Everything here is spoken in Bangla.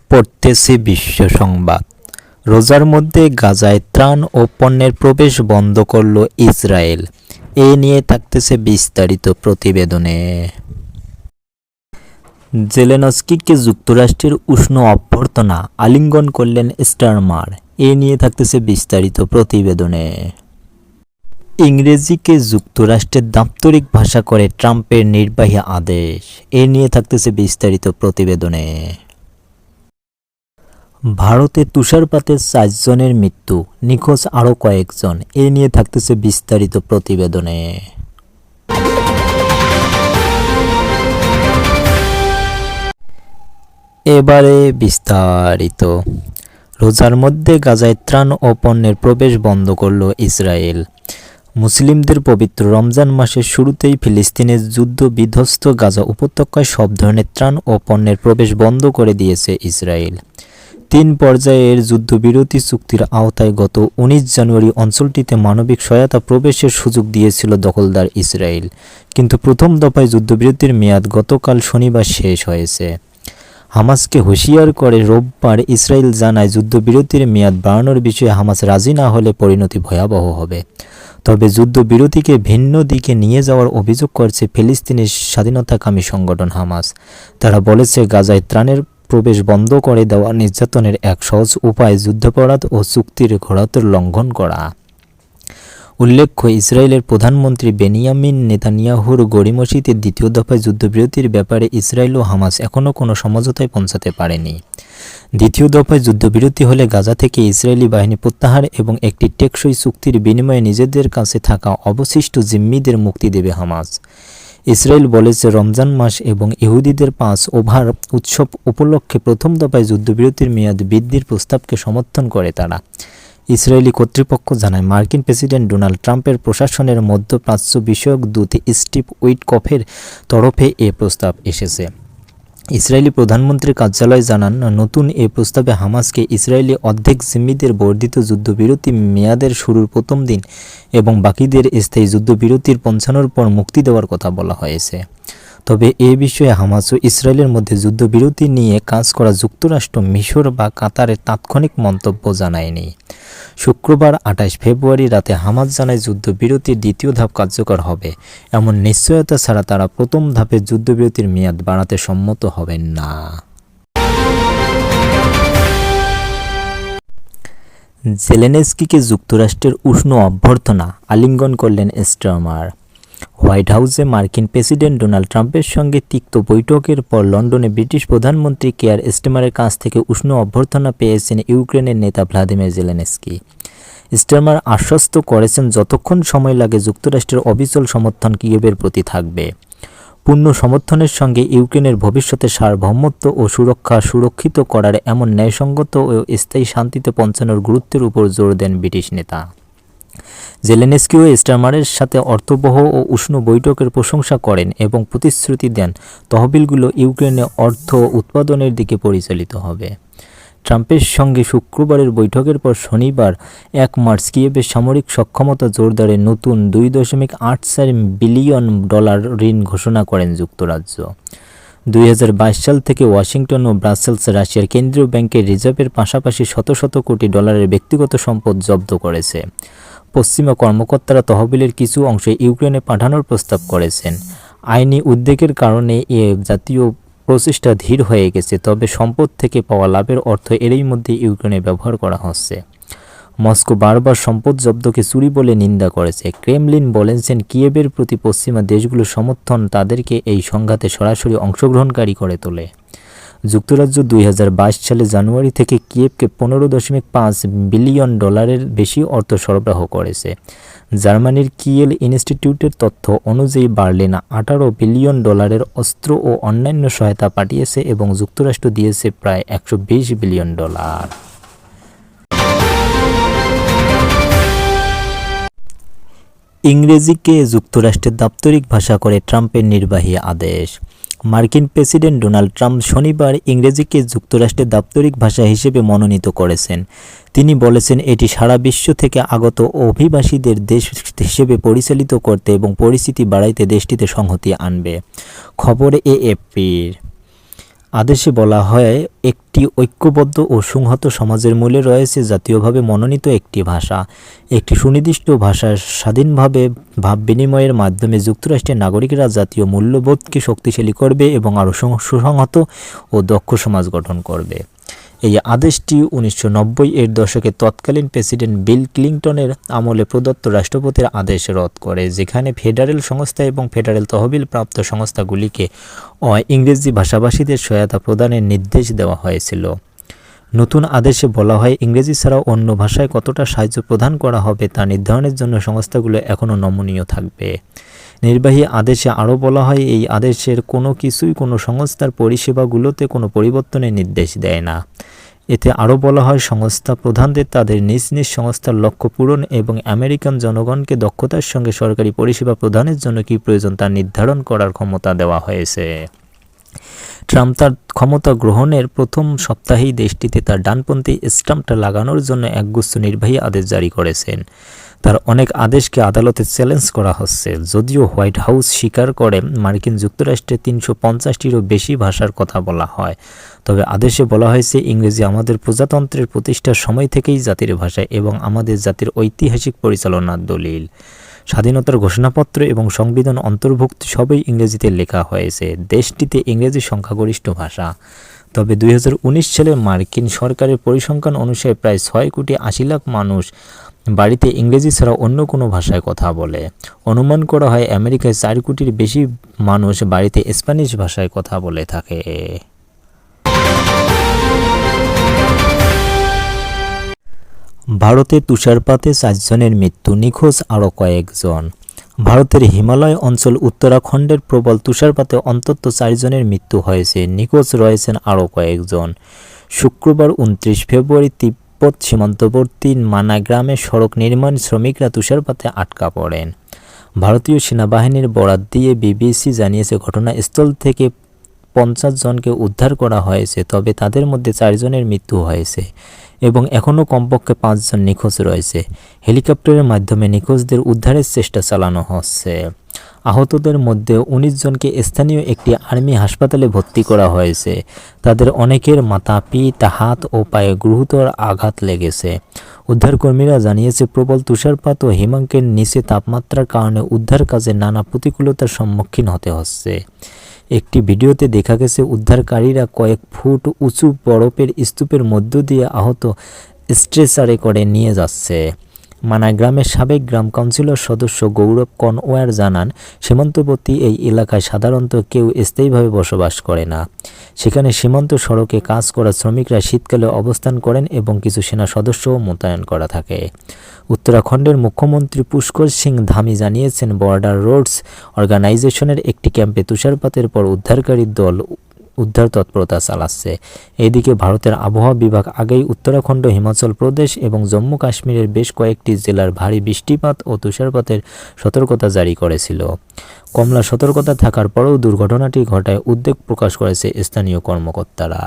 পড়তেছি বিশ্ব সংবাদ। রোজার মধ্যে গাজায় ত্রাণ ও পণ্যের প্রবেশ বন্ধ করল ইসরায়েল। এ নিয়ে থাকতেছে বিস্তারিত প্রতিবেদনে। জেলেনস্কিকে যুক্তরাষ্ট্রের উষ্ণ অভ্যর্থনা, আলিঙ্গন করলেন স্টারমার। এ নিয়ে থাকতেছে বিস্তারিত প্রতিবেদনে। ইংরেজিকে যুক্তরাষ্ট্রের দাপ্তরিক ভাষা করে ট্রাম্পের নির্বাহী আদেশ। এ নিয়ে থাকতেছে বিস্তারিত প্রতিবেদনে। ভারতে তুষারপাতে 4 জনের মৃত্যু, নিখোঁজ আরও কয়েকজন। এ নিয়ে থাকতেছে বিস্তারিত প্রতিবেদনে। এবারে বিস্তারিত। রোজার মধ্যে গাজায় ত্রাণ ও পণ্যের প্রবেশ বন্ধ করল ইসরায়েল। মুসলিমদের পবিত্র রমজান মাসের শুরুতেই ফিলিস্তিনের যুদ্ধ বিধ্বস্ত গাজা উপত্যকায় সব ধরনের ত্রাণ ও পণ্যের প্রবেশ বন্ধ করে দিয়েছে ইসরায়েল। 3 পর্যায়ের যুদ্ধবিরতি চুক্তির আওতায় গত 19 জানুয়ারি অঞ্চলটিতে মানবিক সহায়তা প্রবেশের সুযোগ দিয়েছিল দখলদার ইসরায়েল, কিন্তু প্রথম দফায় যুদ্ধবিরতির মেয়াদ গতকাল শনিবার শেষ হয়েছে। হামাসকে হুঁশিয়ার করে রোববার ইসরায়েল জানায়, যুদ্ধবিরতির মেয়াদ বাড়ানোর বিষয়ে হামাস রাজি না হলে পরিণতি ভয়াবহ হবে। তবে যুদ্ধবিরতিকে ভিন্ন দিকে নিয়ে যাওয়ার অভিযোগ করছে ফিলিস্তিনের স্বাধীনতাকামী সংগঠন হামাস। তারা বলেছে, গাজায় ত্রাণের প্রবেশ বন্ধ করে দেওয়া নির্যাতনের এক সহজ উপায় যুদ্ধাপরাধ ও চুক্তির ঘোড়াতের লঙ্ঘন করা। উল্লেখ্য, ইসরায়েলের প্রধানমন্ত্রী বেনিয়ামিন নেতানিয়াহুর গড়িমসিতে দ্বিতীয় দফায় যুদ্ধবিরতির ব্যাপারে ইসরায়েল ও হামাস এখনও কোনো সমঝোতায় পৌঁছাতে পারেনি। দ্বিতীয় দফায় যুদ্ধবিরতি হলে গাজা থেকে ইসরায়েলি বাহিনী প্রত্যাহার এবং একটি টেকসই চুক্তির বিনিময়ে নিজেদের কাছে থাকা অবশিষ্ট জিম্মিদের মুক্তি দেবে হামাস। ইসরায়েল বলেছে, রমজান মাস এবং ইহুদিদের 5 ওভার উৎসব উপলক্ষে প্রথম দফায় যুদ্ধবিরতির মেয়াদ বৃদ্ধির প্রস্তাবকে সমর্থন করে তারা। ইসরায়েলি কর্তৃপক্ষ জানায়, মার্কিন প্রেসিডেন্ট ডোনাল্ড ট্রাম্পের প্রশাসনের মধ্যপ্রাচ্য বিষয়ক দূত স্টিভ উইটকফের তরফে এ প্রস্তাব এসেছে। ইসরায়েলি প্রধানমন্ত্রীর কার্যালয় জানান, নতুন এ প্রস্তাবে হামাসকে ইসরায়েলি অর্ধেক জিম্মিদের বর্ধিত যুদ্ধবিরতি মেয়াদের শুরুর প্রথম দিন এবং বাকিদের স্থায়ী যুদ্ধবিরতির পৌঁছানোর পর মুক্তি দেওয়ার কথা বলা হয়েছে। তবে এ বিষয়ে হামাস ও ইসরায়েলের মধ্যে যুদ্ধবিরতি নিয়ে কাজ করা যুক্তরাষ্ট্র, মিশর বা কাতারের তাৎক্ষণিক মন্তব্য জানায়নি। শুক্রবার 28 ফেব্রুয়ারি রাতে হামাস জানায়, যুদ্ধবিরতির দ্বিতীয় ধাপ কার্যকর হবে এমন নিশ্চয়তা ছাড়া তারা প্রথম ধাপের যুদ্ধবিরতির মেয়াদ বাড়াতে সম্মত হবেন না। জেলেনস্কিকে যুক্তরাষ্ট্রের উষ্ণ অভ্যর্থনা, আলিঙ্গন করলেন স্টারমার। হোয়াইট হাউসে মার্কিন প্রেসিডেন্ট ডোনাল্ড ট্রাম্পের সঙ্গে তিক্ত বৈঠকের পর লন্ডনে ব্রিটিশ প্রধানমন্ত্রী কেয়ার স্টারমারের কাছ থেকে উষ্ণ অভ্যর্থনা পেয়েছেন ইউক্রেনের নেতা ভ্লাদিমির জেলেনস্কি। স্টারমার আশ্বস্ত করেছেন, যতক্ষণ সময় লাগে যুক্তরাষ্ট্রের অবিচল সমর্থন কিয়েভের প্রতি থাকবে। পূর্ণ সমর্থনের সঙ্গে ইউক্রেনের ভবিষ্যতের সার্বভৌমত্ব ও সুরক্ষা সুরক্ষিত করার এমন ন্যায়সঙ্গত ও স্থায়ী শান্তিতে পৌঁছানোর গুরুত্বের উপর জোর দেন ব্রিটিশ নেতা। জেলেনস্কিও স্টারমারের সাথে অর্থবহ ও উষ্ণ বৈঠকের প্রশংসা করেন এবং প্রতিশ্রুতি দেন, তহবিলগুলো ইউক্রেনে অর্থ উৎপাদনের দিকে পরিচালিত হবে। ট্রাম্পের সঙ্গে শুক্রবারের বৈঠকের পর শনিবার 1 মার্চ কিয়েভের সামরিক সক্ষমতা জোরদারে নতুন $2.84 বিলিয়ন ঋণ ঘোষণা করেন যুক্তরাজ্য। 2022 সাল থেকে ওয়াশিংটন ও ব্রাসেলস রাশিয়ার কেন্দ্রীয় ব্যাংকের রিজার্ভের পাশাপাশি শত শত কোটি ডলারের ব্যক্তিগত সম্পদ জব্দ করেছে। পশ্চিমা কর্মকর্তারা তহবিলের কিছু অংশ ইউক্রেনে পাঠানোর প্রস্তাব করেছেন। আইনি উদ্বেগের কারণে এ জাতীয় প্রচেষ্টা ধীর হয়ে গেছে, তবে সম্পদ থেকে পাওয়া লাভের অর্থ এরই মধ্যে ইউক্রেনে ব্যবহার করা হচ্ছে। মস্কো বারবার সম্পদ জব্দকে চুরি বলে নিন্দা করেছে। ক্রেমলিন বলেছেন, কিয়েভের প্রতি পশ্চিমা দেশগুলোর সমর্থন তাদেরকে এই সংঘাতে সরাসরি অংশগ্রহণকারী করে তোলে। যুক্তরাজ্য 2022 সালে জানুয়ারি থেকে কিয়েভকে $15.5 বিলিয়ন বেশি অর্থ সরবরাহ করেছে। জার্মানির কিয়েল ইনস্টিটিউটের তথ্য অনুযায়ী বার্লিন $18 বিলিয়ন অস্ত্র ও অন্যান্য সহায়তা পাঠিয়েছে এবং যুক্তরাষ্ট্র দিয়েছে প্রায় $120 বিলিয়ন। ইংরেজিকে যুক্তরাষ্ট্রের দাপ্তরিক ভাষা করে ট্রাম্পের নির্বাহী আদেশ। মার্কিন প্রেসিডেন্ট ডোনাল্ড ট্রাম্প শনিবার ইংরেজিকে যুক্তরাষ্ট্রের দাপ্তরিক ভাষা হিসেবে মনোনীত করেছেন। তিনি বলেছেন, এটি সারা বিশ্ব থেকে আগত অভিবাসীদের দেশ হিসেবে পরিচালিত করতে এবং পরিস্থিতি বাড়াইতে দেশটিতে সংহতি আনবে। খবর এএফপির। আদেশে বলা হয় একটি ঐক্যবদ্ধ ও সংহত সমাজের মূলে রয়েছে জাতীয়ভাবে মনোনীত একটি ভাষা। একটি সুনির্দিষ্ট ভাষার স্বাধীনভাবে ভাব বিনিময়ের মাধ্যমে যুক্তরাষ্ট্রের নাগরিকরা জাতীয় মূল্যবোধকে শক্তিশালী করবে এবং আরও সুসংহত ও দক্ষ সমাজ গঠন করবে। এই আদেশটি 1990-এর দশকে তৎকালীন প্রেসিডেন্ট বিল ক্লিনটনের আমলে প্রদত্ত রাষ্ট্রপতির আদেশ রদ করে, যেখানে ফেডারেল সংস্থা এবং ফেডারেল তহবিল প্রাপ্ত সংস্থাগুলিকে ইংরেজি ভাষাভাষীদের সহায়তা প্রদানের নির্দেশ দেওয়া হয়েছিল। নতুন আদেশে বলা হয় ইংরেজি ছাড়াও অন্য ভাষায় কতটা সাহায্য প্রদান করা হবে তা নির্ধারণের জন্য সংস্থাগুলো এখনও নমনীয় থাকবে। নির্বাহী আদেশে আরও বলা হয় এই আদেশের কোনো কিছুই কোনো সংস্থার পরিষেবাগুলোতে কোনো পরিবর্তনের নির্দেশ দেয় না। এতে আরও বলা হয় সংস্থা প্রধানদের তাদের নিজ নিজ সংস্থার লক্ষ্য পূরণ এবং আমেরিকান জনগণকে দক্ষতার সঙ্গে সরকারি পরিষেবা প্রদানের জন্য কী প্রয়োজন তা নির্ধারণ করার ক্ষমতা দেওয়া হয়েছে। ট্রাম্প তার ক্ষমতা গ্রহণের প্রথম সপ্তাহেই দেশটিতে তার ডানপন্থী স্ট্যাম্পটা লাগানোর জন্য একগুচ্ছ নির্বাহী আদেশ জারি করেছেন। তার অনেক আদেশকে আদালতে চ্যালেঞ্জ করা হচ্ছে, যদিও হোয়াইট হাউস স্বীকার করে মার্কিন যুক্তরাষ্ট্রে 350টিরও বেশি ভাষার কথা বলা হয়। তবে আদেশে বলা হয়েছে ইংরেজি আমাদের প্রজাতন্ত্রের প্রতিষ্ঠার সময় থেকেই জাতির ভাষা এবং আমাদের জাতির ঐতিহাসিক পরিচালনার দলিল। স্বাধীনতার ঘোষণাপত্র এবং সংবিধান অন্তর্ভুক্তি সবই ইংরেজিতে লেখা হয়েছে। দেশটিতে ইংরেজি সংখ্যাগরিষ্ঠ ভাষা। তবে 2019 সালে মার্কিন সরকারের পরিসংখ্যান অনুসারে প্রায় 6,80,00,000 মানুষ বাড়িতে ইংরেজি ছাড়া অন্য কোনো ভাষায় কথা বলে। অনুমান করা হয় আমেরিকায় 4 কোটির বেশি মানুষ বাড়িতে স্প্যানিশ ভাষায় কথা বলে থাকে। ভারতে তুষারপাতে 4 জনের মৃত্যু, নিখোঁজ আরও কয়েকজন। ভারতের হিমালয় অঞ্চল উত্তরাখণ্ডের প্রবল তুষারপাতে অন্তত 4 জনের মৃত্যু হয়েছে, নিখোঁজ রয়েছেন আরও কয়েকজন। শুক্রবার 29 ফেব্রুয়ারি তিব্বত সীমান্তবর্তী মানা গ্রামে সড়ক নির্মাণ শ্রমিকরা তুষারপাতে আটকা পড়েন। ভারতীয় সেনাবাহিনীর বরাত দিয়ে বিবিসি জানিয়েছে ঘটনাস্থল থেকে 50 জনকে উদ্ধার করা হয়েছে, তবে তাদের মধ্যে 4 জনের মৃত্যু হয়েছে এবং এখনও কমপক্ষে 5 জন নিখোঁজ রয়েছে। হেলিকপ্টারের মাধ্যমে নিখোঁজদের উদ্ধারের চেষ্টা চালানো হচ্ছে। আহতদের মধ্যে 19 জনকে স্থানীয় একটি আর্মি হাসপাতালে ভর্তি করা হয়েছে। তাদের অনেকের মাথা, পিঠ, হাত ও পায়ে গুরুতর আঘাত লেগেছে। উদ্ধারকর্মীরা জানিয়েছে প্রবল তুষারপাত ও হিমাঙ্কের নিচে তাপমাত্রার কারণে উদ্ধার কাজে নানা প্রতিকূলতার সম্মুখীন হতে হচ্ছে। একটি ভিডিওতে দেখা গেছে উদ্ধারকারীরা কয়েক ফুট উঁচু বরফের স্তূপের মধ্য দিয়ে আহত স্ট্রেচারে করে নিয়ে যাচ্ছে। মানা গ্রামের সাবেক গ্রাম কাউন্সিলর সদস্য গৌরব কনওয়ার জানান, সীমান্তবর্তী এই এলাকায় সাধারণত কেউ স্থায়ীভাবে বসবাস করে না। সেখানে সীমান্ত সড়কে কাজ করা শ্রমিকরা শীতকালে অবস্থান করেন এবং কিছু সেনা সদস্যও মোতায়েন করা থাকে। উত্তরাখণ্ডের মুখ্যমন্ত্রী পুষ্কর সিং ধামি জানিয়েছেন বর্ডার রোডস অর্গানাইজেশনের একটি ক্যাম্পে তুষারপাতের পর উদ্ধারকারী দল উদ্ধার তৎপরতা চালাচ্ছে। এদিকে ভারতের আবহাওয়া বিভাগ আগেই উত্তরাখণ্ড, হিমাচল প্রদেশ এবং জম্মু কাশ্মীরের বেশ কয়েকটি জেলার ভারী বৃষ্টিপাত ও তুষারপাতের সতর্কতা জারি করেছিল। কমলা সতর্কতা থাকার পরেও দুর্ঘটনাটি ঘটায় উদ্বেগ প্রকাশ করেছে স্থানীয় কর্মকর্তারা।